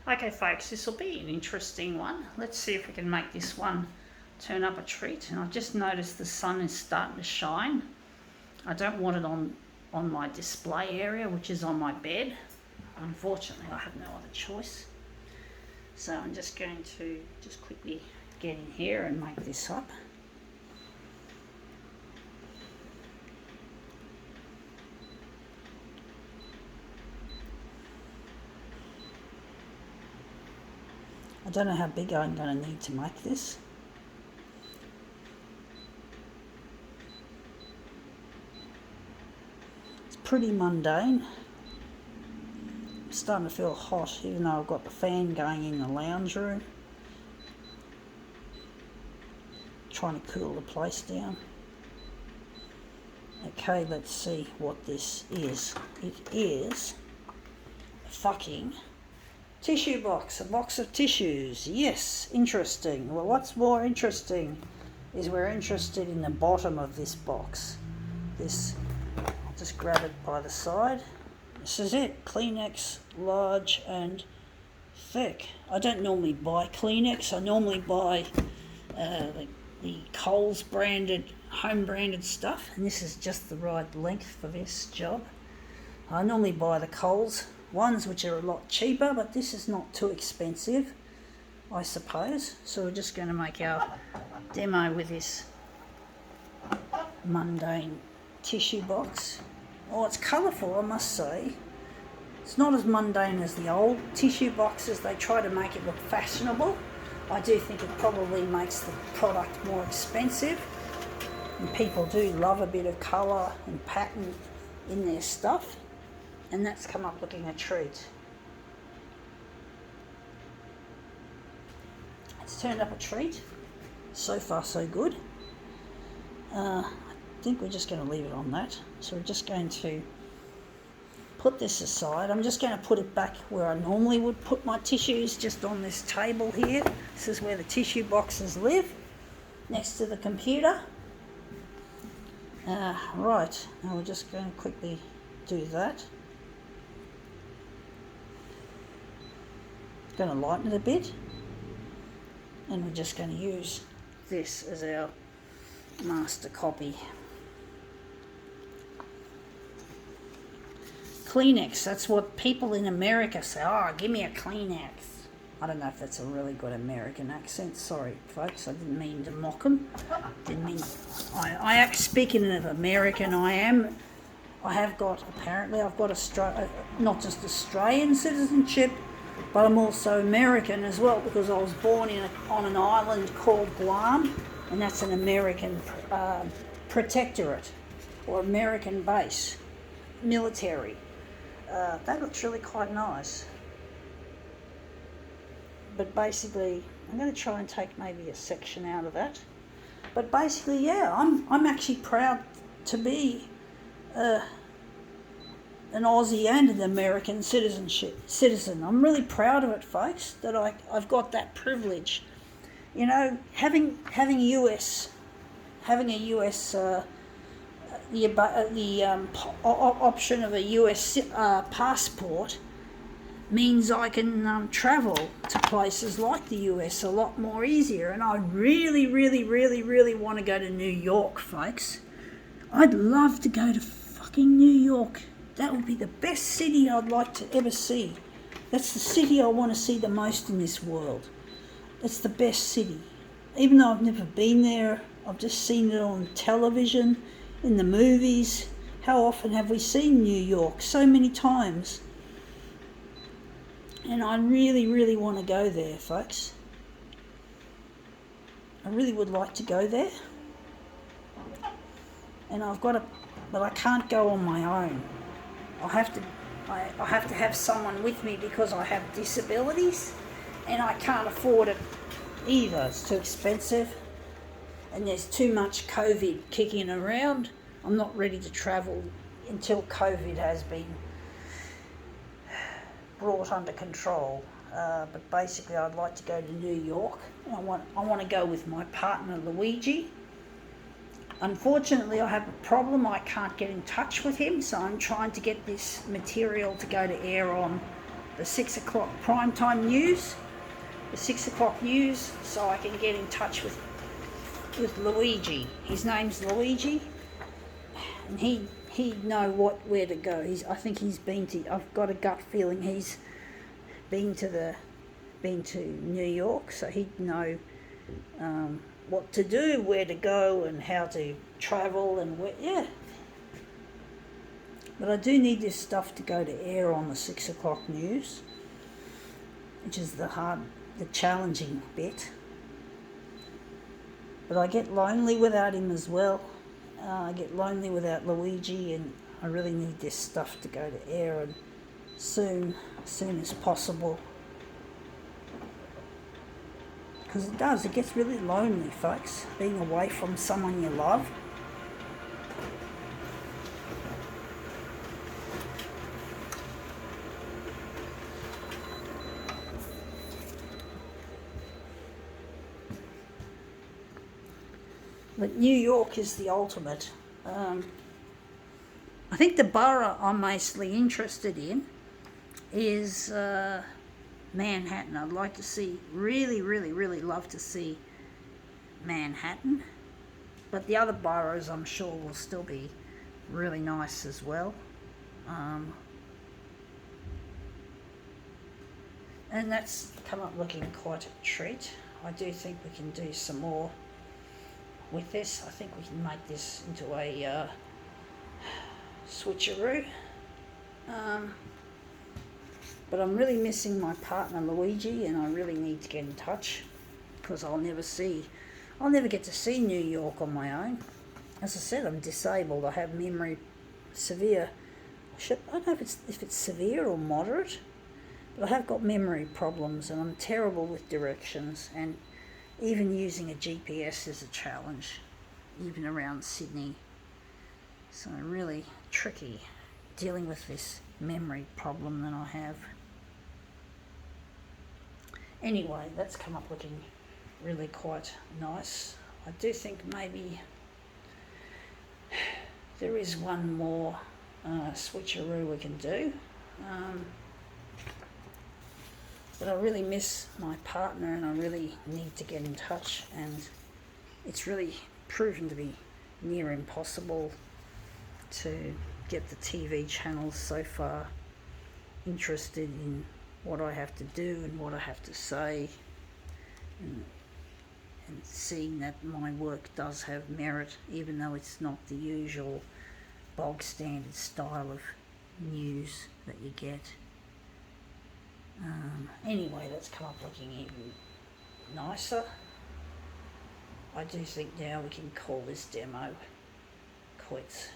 Okay folks, this will be an interesting one. Let's see if we can make this one turn up a treat. And I've just noticed the sun is starting to shine. I don't want it on my display area, which is on my bed. Unfortunately, I have no other choice. So I'm just going to just quickly get in here and make this up. I don't know how big I'm going to need to make this. It's pretty mundane. I'm starting to feel hot even though I've got the fan going in the lounge room. Trying to cool the place down. Okay, let's see what this is. It is a fucking tissue box, a box of tissues. Yes, interesting. Well, what's more interesting is we're interested in the bottom of this box. This, I'll just grab it by the side. This is it, Kleenex, large and thick. I don't normally buy Kleenex. I normally buy the Coles branded, home branded stuff, and this is just the right length for this job. I normally buy the Coles ones, which are a lot cheaper, but this is not too expensive, I suppose. So we're just going to make our demo with this mundane tissue box. Oh, it's colourful, I must say. It's not as mundane as the old tissue boxes. They try to make it look fashionable. I do think it probably makes the product more expensive, and people do love a bit of colour and pattern in their stuff. And that's come up looking a treat. It's turned up a treat. So far so good. I think we're just going to leave it on that. So we're just going to put this aside. I'm just going to put it back where I normally would put my tissues, just on this table here. This is where the tissue boxes live, next to the computer. Right, now we're just going to quickly do that. Going to lighten it a bit, and we're just going to use this as our master copy. Kleenex, that's what people in America say. Oh, give me a Kleenex. I don't know if that's a really good American accent. Sorry, folks, I didn't mean to mock them. Didn't mean. Speaking of American, I have got, apparently, I've got not just Australian citizenship, but I'm also American as well, because I was born on an island called Guam, and that's an American protectorate or American base, military. That looks really quite nice. But basically, I'm going to try and take maybe a section out of that. But basically, yeah, I'm actually proud to be an Aussie and an American citizen. I'm really proud of it, folks, that I've got that privilege. You know, having a US option of a US passport means I can travel to places like the US a lot more easier. And I really, really, really, really want to go to New York, folks. I'd love to go to fucking New York. That would be the best city I'd like to ever see. That's the city I want to see the most in this world. It's the best city. Even though I've never been there, I've just seen it on television, in the movies. How often have we seen New York? So many times. And I really, really want to go there, folks. I really would like to go there. And but I can't go on my own. I have to have someone with me because I have disabilities, and I can't afford it either. It's too expensive, and there's too much COVID kicking around. I'm not ready to travel until COVID has been brought under control. But basically, I'd like to go to New York. I want to go with my partner Luigi. Unfortunately, I have a problem. I can't get in touch with him, so I'm trying to get this material to go to air on the 6 o'clock primetime news, the 6 o'clock news, so I can get in touch with Luigi. His name's Luigi, and he'd know where to go. I think he's been to. I've got a gut feeling he's been to New York, so he'd know what to do, where to go, and how to travel, and where. Yeah. But I do need this stuff to go to air on the 6 o'clock news, which is the challenging bit. But I get lonely without him as well. I get lonely without Luigi, and I really need this stuff to go to air, and soon as possible. Because it gets really lonely, folks, being away from someone you love. But New York is the ultimate. I think the borough I'm mostly interested in is Manhattan. I'd like to see, really love to see Manhattan. But the other boroughs, I'm sure, will still be really nice as well. And that's come up looking quite a treat. I do think we can do some more with this. I think we can make this into a switcheroo. But I'm really missing my partner Luigi, and I really need to get in touch, because I'll never get to see New York on my own. As I said, I'm disabled. I have severe. I don't know if it's severe or moderate, but I have got memory problems, and I'm terrible with directions, and even using a GPS is a challenge, even around Sydney. So really tricky dealing with this memory problem that I have. Anyway, that's come up looking really quite nice. I do think maybe there is one more switcheroo we can do. But I really miss my partner, and I really need to get in touch, and it's really proven to be near impossible to get the TV channels so far interested in what I have to do and what I have to say, and seeing that my work does have merit, even though it's not the usual bog standard style of news that you get. Anyway, that's come up looking even nicer. I do think now we can call this demo quits.